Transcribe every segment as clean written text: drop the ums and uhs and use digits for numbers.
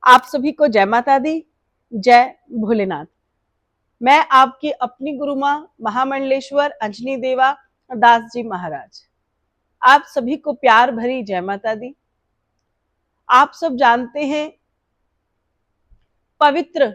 आप सभी को जय माता दी, जय भोलेनाथ। मैं आपकी अपनी गुरु माँ महामंडलेश्वर अंजनी देवा दास जी महाराज, आप सभी को प्यार भरी जय माता दी। आप सब जानते हैं पवित्र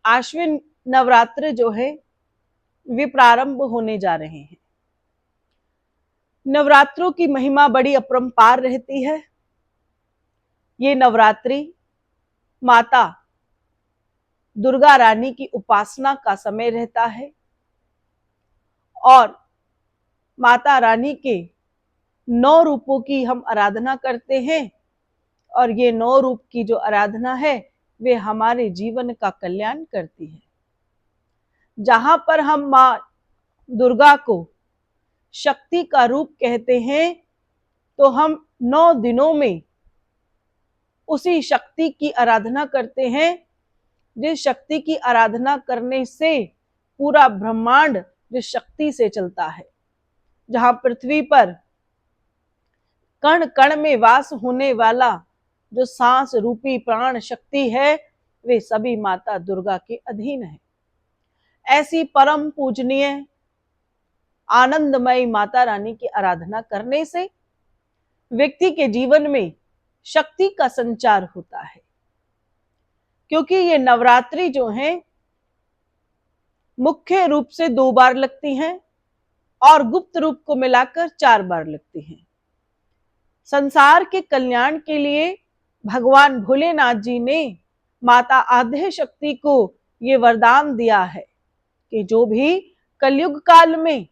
आश्विन नवरात्र जो है वे प्रारंभ होने जा रहे हैं। नवरात्रों की महिमा बड़ी अपरंपार रहती है। ये नवरात्रि माता दुर्गा रानी की उपासना का समय रहता है और माता रानी के 9 रूपों की हम आराधना करते हैं और ये 9 रूप की जो आराधना है वे हमारे जीवन का कल्याण करती है। जहां पर हम माँ दुर्गा को शक्ति का रूप कहते हैं तो हम 9 दिनों में उसी शक्ति की आराधना करते हैं जिस शक्ति की आराधना करने से पूरा ब्रह्मांड जिस शक्ति से चलता है। जहां पृथ्वी पर कण कण में वास होने वाला जो सांस रूपी प्राण शक्ति है वे सभी माता दुर्गा के अधीन है। ऐसी परम पूजनीय आनंदमयी माता रानी की आराधना करने से व्यक्ति के जीवन में शक्ति का संचार होता है, क्योंकि ये नवरात्रि जो है मुख्य रूप से 2 बार लगती हैं और गुप्त रूप को मिलाकर 4 बार लगती हैं। संसार के कल्याण के लिए भगवान भोलेनाथ जी ने माता आद्य शक्ति को ये वरदान दिया है कि जो भी कलयुग काल में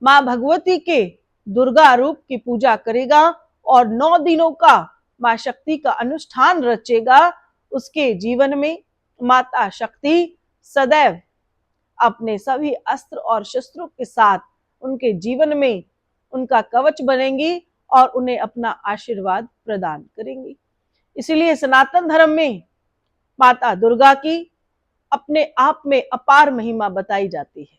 मां भगवती के दुर्गा रूप की पूजा करेगा और 9 दिनों का मां शक्ति का अनुष्ठान रचेगा, उसके जीवन में माता शक्ति सदैव अपने सभी अस्त्र और शस्त्रों के साथ उनके जीवन में उनका कवच बनेंगी और उन्हें अपना आशीर्वाद प्रदान करेंगी। इसलिए सनातन धर्म में माता दुर्गा की अपने आप में अपार महिमा बताई जाती है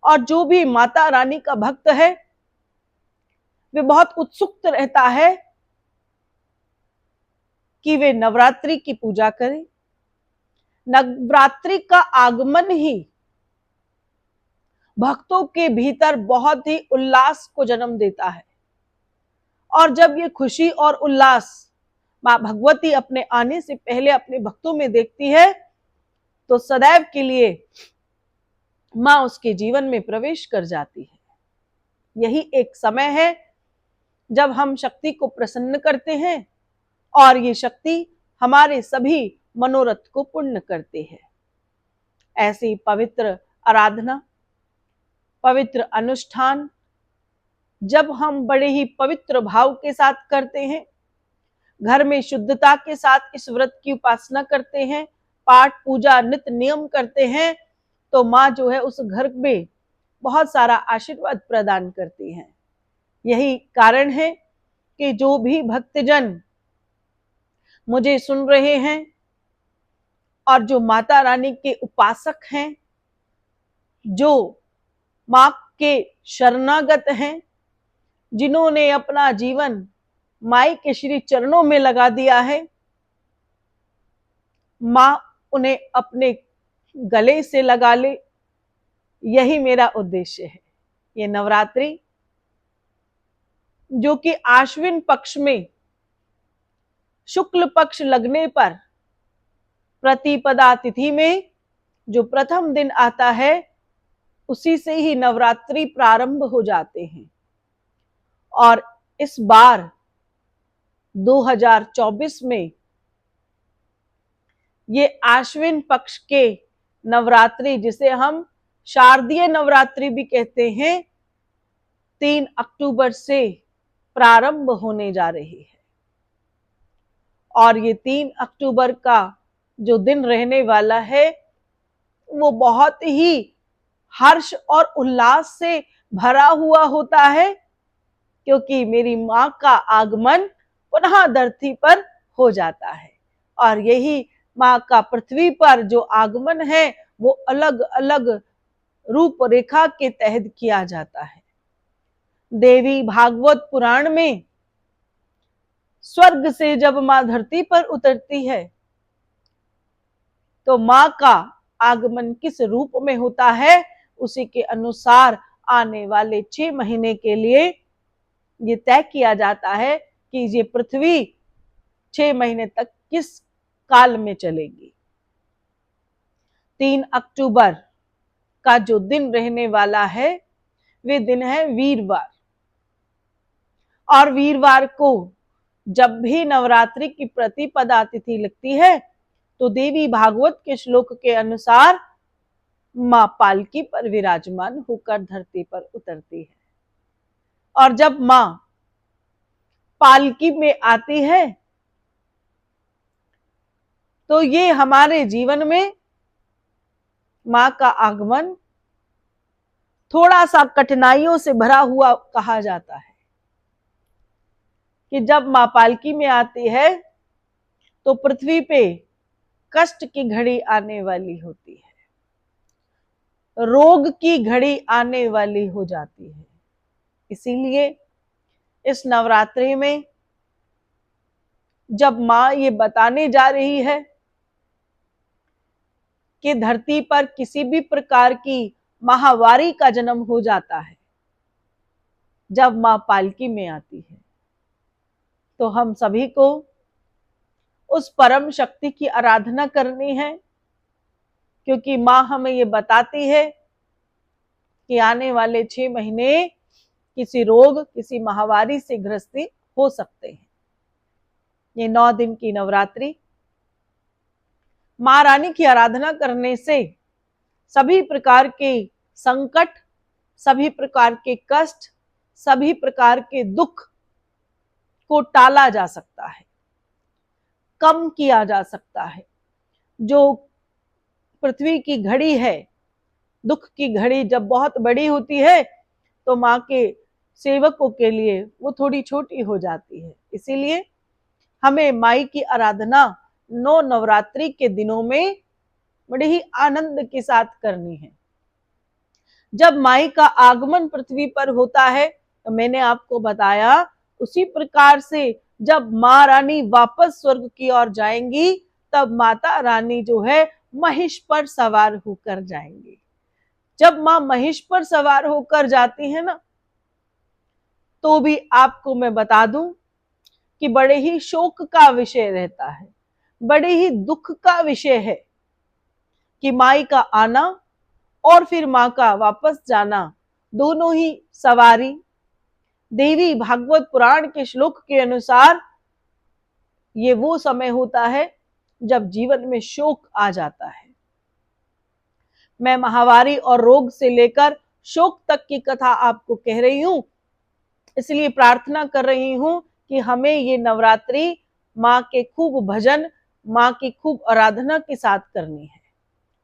और जो भी माता रानी का भक्त है वे बहुत उत्सुक रहता है कि वे नवरात्रि की पूजा करें। नवरात्रि का आगमन ही भक्तों के भीतर बहुत ही उल्लास को जन्म देता है और जब ये खुशी और उल्लास मां भगवती अपने आने से पहले अपने भक्तों में देखती है तो सदैव के लिए मां उसके जीवन में प्रवेश कर जाती है। यही एक समय है जब हम शक्ति को प्रसन्न करते हैं और ये शक्ति हमारे सभी मनोरथ को पूर्ण करते हैं। ऐसी पवित्र आराधना, पवित्र अनुष्ठान जब हम बड़े ही पवित्र भाव के साथ करते हैं, घर में शुद्धता के साथ इस व्रत की उपासना करते हैं, पाठ पूजा नित्य नियम करते हैं तो मां जो है उस घर में बहुत सारा आशीर्वाद प्रदान करती है। यही कारण है कि जो भी भक्तजन मुझे सुन रहे हैं और जो माता रानी के उपासक हैं, जो मां के शरणागत हैं, जिन्होंने अपना जीवन माई के श्री चरणों में लगा दिया है, मां उन्हें अपने गले से लगा ले, यही मेरा उद्देश्य है। ये नवरात्रि जो कि आश्विन पक्ष में शुक्ल पक्ष लगने पर प्रतिपदा तिथि में जो प्रथम दिन आता है उसी से ही नवरात्रि प्रारंभ हो जाते हैं और इस बार 2024 में ये आश्विन पक्ष के नवरात्रि जिसे हम शारदीय नवरात्रि भी कहते हैं 3 अक्टूबर से प्रारंभ होने जा रही है और ये 3 अक्टूबर का जो दिन रहने वाला है वो बहुत ही हर्ष और उल्लास से भरा हुआ होता है, क्योंकि मेरी मां का आगमन पुनः धरती पर हो जाता है और यही मां का पृथ्वी पर जो आगमन है वो अलग अलग रूप रेखा के तहत किया जाता है। देवी भागवत पुराण में स्वर्ग से जब मां धरती पर उतरती है तो मां का आगमन किस रूप में होता है, उसी के अनुसार आने वाले 6 महीने के लिए ये तय किया जाता है कि ये पृथ्वी 6 महीने तक किस काल में चलेगी। 3 अक्टूबर का जो दिन रहने वाला है वे दिन है वीरवार। और वीरवार को जब भी नवरात्रि की प्रतिपदा तिथि लगती है तो देवी भागवत के श्लोक के अनुसार मां पालकी पर विराजमान होकर धरती पर उतरती है। और जब मां पालकी में आती है तो ये हमारे जीवन में मां का आगमन थोड़ा सा कठिनाइयों से भरा हुआ कहा जाता है कि जब मां पालकी में आती है तो पृथ्वी पे कष्ट की घड़ी आने वाली होती है, रोग की घड़ी आने वाली हो जाती है। इसीलिए इस नवरात्रि में जब मां ये बताने जा रही है कि धरती पर किसी भी प्रकार की महामारी का जन्म हो जाता है, जब मां पालकी में आती है तो हम सभी को उस परम शक्ति की आराधना करनी है, क्योंकि मां हमें ये बताती है कि आने वाले 6 महीने किसी रोग, किसी महामारी से ग्रस्ती हो सकते हैं। ये 9 दिन की नवरात्रि मां रानी की आराधना करने से सभी प्रकार के संकट, सभी प्रकार के कष्ट, सभी प्रकार के दुख को टाला जा सकता है, कम किया जा सकता है। जो पृथ्वी की घड़ी है, दुख की घड़ी जब बहुत बड़ी होती है तो मां के सेवकों के लिए वो थोड़ी छोटी हो जाती है। इसीलिए हमें माई की आराधना 9 नवरात्रि के दिनों में बड़े ही आनंद के साथ करनी है। जब माई का आगमन पृथ्वी पर होता है तो मैंने आपको बताया उसी प्रकार से जब मां रानी वापस स्वर्ग की ओर जाएंगी तब माता रानी जो है महिष पर सवार होकर जाएंगी। जब मां महिष पर सवार होकर जाती है ना, तो भी आपको मैं बता दूं कि बड़े ही शोक का विषय रहता है, बड़े ही दुख का विषय है कि माई का आना और फिर मां का वापस जाना, दोनों ही सवारी देवी भागवत पुराण के श्लोक के अनुसार ये वो समय होता है जब जीवन में शोक आ जाता है। मैं महामारी और रोग से लेकर शोक तक की कथा आपको कह रही हूं, इसलिए प्रार्थना कर रही हूं कि हमें ये नवरात्रि मां के खूब भजन, मां की खूब आराधना के साथ करनी है।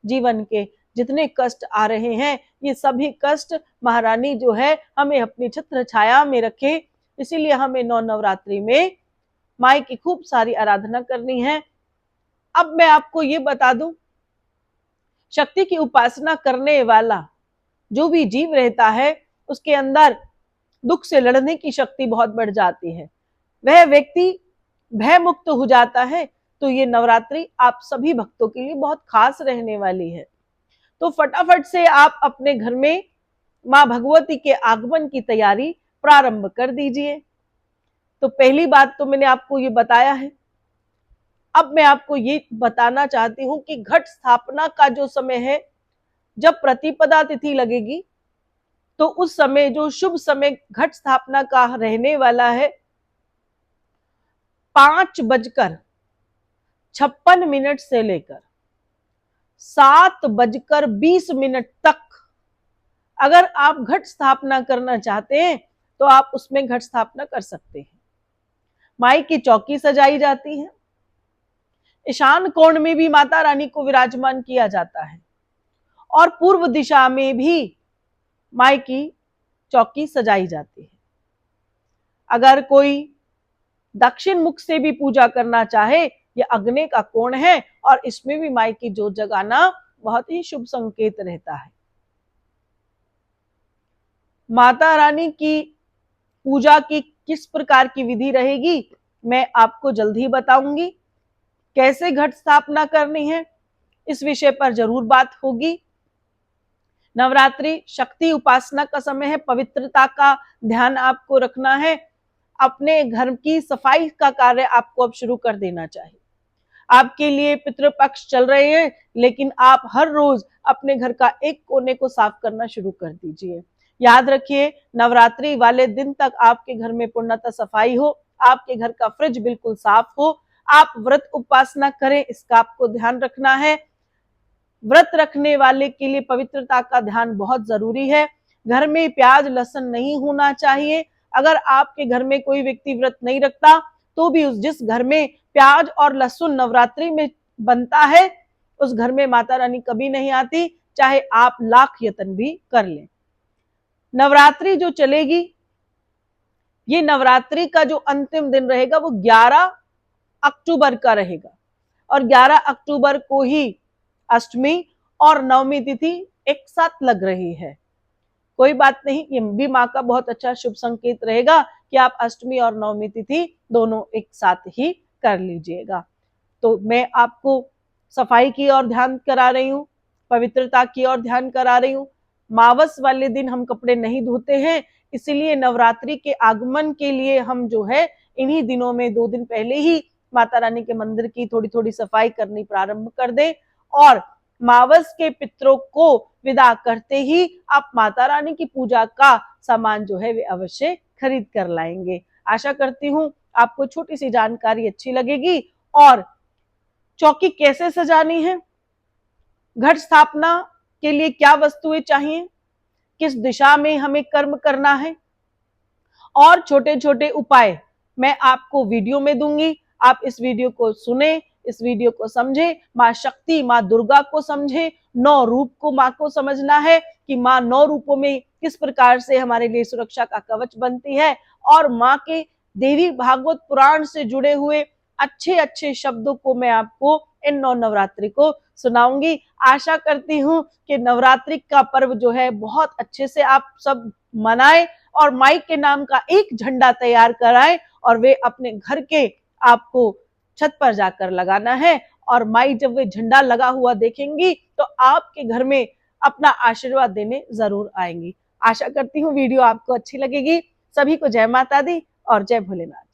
जीवन के जितने कष्ट आ रहे हैं ये सभी कष्ट महारानी जो है हमें अपनी छत्र छाया में रखे। इसीलिए हमें 9 नवरात्रि में माई की खूब सारी आराधना करनी है। अब मैं आपको ये बता दूं, शक्ति की उपासना करने वाला जो भी जीव रहता है उसके अंदर दुख से लड़ने की शक्ति बहुत बढ़ जाती है, वह व्यक्ति भय मुक्त हो जाता है। तो ये नवरात्रि आप सभी भक्तों के लिए बहुत खास रहने वाली है। तो फटाफट से आप अपने घर में मां भगवती के आगमन की तैयारी प्रारंभ कर दीजिए। तो पहली बात तो मैंने आपको ये बताया है। अब मैं आपको ये बताना चाहती हूं कि घट स्थापना का जो समय है, जब प्रतिपदा तिथि लगेगी तो उस समय जो शुभ समय घट स्थापना का रहने वाला है 5:56 से लेकर 7:20 तक अगर आप घट स्थापना करना चाहते हैं तो आप उसमें घट स्थापना कर सकते हैं। माई की चौकी सजाई जाती है, ईशान कोण में भी माता रानी को विराजमान किया जाता है और पूर्व दिशा में भी माई की चौकी सजाई जाती है। अगर कोई दक्षिण मुख से भी पूजा करना चाहे, ये अग्नि का कोण है और इसमें भी माई की जोत जगाना बहुत ही शुभ संकेत रहता है। माता रानी की पूजा की किस प्रकार की विधि रहेगी मैं आपको जल्द ही बताऊंगी। कैसे घट स्थापना करनी है इस विषय पर जरूर बात होगी। नवरात्रि शक्ति उपासना का समय है, पवित्रता का ध्यान आपको रखना है। अपने घर की सफाई का कार्य आपको अब शुरू कर देना चाहिए। आपके लिए पितृपक्ष चल रहे हैं, लेकिन आप हर रोज अपने घर का एक कोने को साफ करना शुरू कर दीजिए। याद रखिए, नवरात्रि वाले दिन तक आपके घर में पूर्णतः सफाई हो, आपके घर का फ्रिज बिल्कुल साफ हो, आप व्रत उपासना करें, इसका आपको ध्यान रखना है। व्रत रखने वाले के लिए पवित्रता का ध्यान बहुत जरूरी है। घर में प्याज लहसुन नहीं होना चाहिए। अगर आपके घर में कोई व्यक्ति व्रत नहीं रखता तो भी जिस घर में प्याज और लहसुन नवरात्रि में बनता है, उस घर में माता रानी कभी नहीं आती, चाहे आप लाख यत्न भी कर लें। नवरात्रि जो चलेगी, ये नवरात्रि का जो अंतिम दिन रहेगा वो 11 अक्टूबर का रहेगा, और 11 अक्टूबर को ही अष्टमी और नवमी तिथि एक साथ लग रही है। कोई बात नहीं, ये भी माँ का बहुत अच्छा शुभ संकेत रहेगा कि आप अष्टमी और नवमी तिथि दोनों एक साथ ही कर लीजिएगा। तो मैं आपको सफाई की ओर ध्यान करा रही हूँ, पवित्रता की ओर ध्यान करा रही हूँ। मावस वाले दिन हम कपड़े नहीं धोते हैं, इसीलिए नवरात्रि के आगमन के लिए हम जो है इन्हीं दिनों में 2 दिन पहले ही माता रानी के मंदिर की थोड़ी थोड़ी सफाई करनी प्रारंभ कर दें, और मावस के पितरों को विदा करते ही आप माता रानी की पूजा का सामान जो है वे अवश्य खरीद कर लाएंगे। आशा करती हूँ आपको छोटी सी जानकारी अच्छी लगेगी। और चौकी कैसे सजानी है, घट स्थापना के लिए क्या वस्तुएं चाहिए, किस दिशा में हमें कर्म करना है, और छोटे छोटे उपाय मैं आपको वीडियो में दूंगी। आप इस वीडियो को सुने, इस वीडियो को समझे, माँ शक्ति, माँ दुर्गा को समझे, 9 रूप को माँ को समझना है कि माँ 9 रूपों में किस प्रकार से हमारे लिए सुरक्षा का कवच बनती है। और माँ के देवी भागवत पुराण से जुड़े हुए अच्छे अच्छे शब्दों को मैं आपको इन 9 नवरात्रि को सुनाऊंगी। आशा करती हूँ कि नवरात्रि का पर्व जो है बहुत अच्छे से आप सब मनाएं, और माई के नाम का एक झंडा तैयार कराएं, और वे अपने घर के आपको छत पर जाकर लगाना है। और माई जब वे झंडा लगा हुआ देखेंगी तो आपके घर में अपना आशीर्वाद देने जरूर आएंगी। आशा करती हूँ वीडियो आपको अच्छी लगेगी। सभी को जय माता दी और जय भोलेनाथ।